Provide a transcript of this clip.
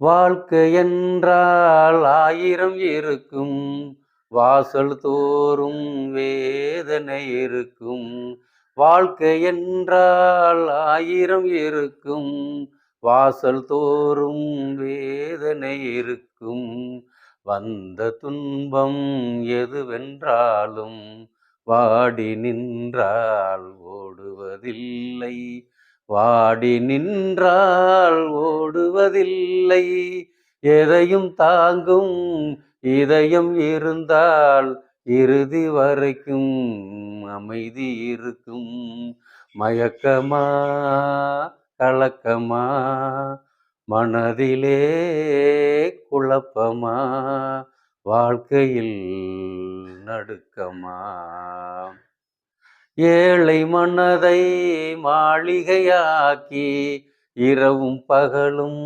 வாழ்க்கை என்றால் ஆயிரம் இருக்கும், வாசல் தோறும் வேதனை இருக்கும். வாழ்க்கை என்றால் ஆயிரம் இருக்கும், வாசல் தோறும் வேதனை இருக்கும். வந்த துன்பம் எதுவென்றாலும் வாடி நின்றால் ஓடுவதில்லை, வாடி நின்றால் ஓடுவதில்லை. எதையும் தாங்கும் இதயம் இருந்தால் இறுதி வரைக்கும் அமைதி இருக்கும். மயக்கமா கலக்கமா, மனதிலே குழப்பமா, வாழ்க்கையில் நடுக்கமா. ஏழை மனதை மாளிகையாக்கி இரவும் பகலும்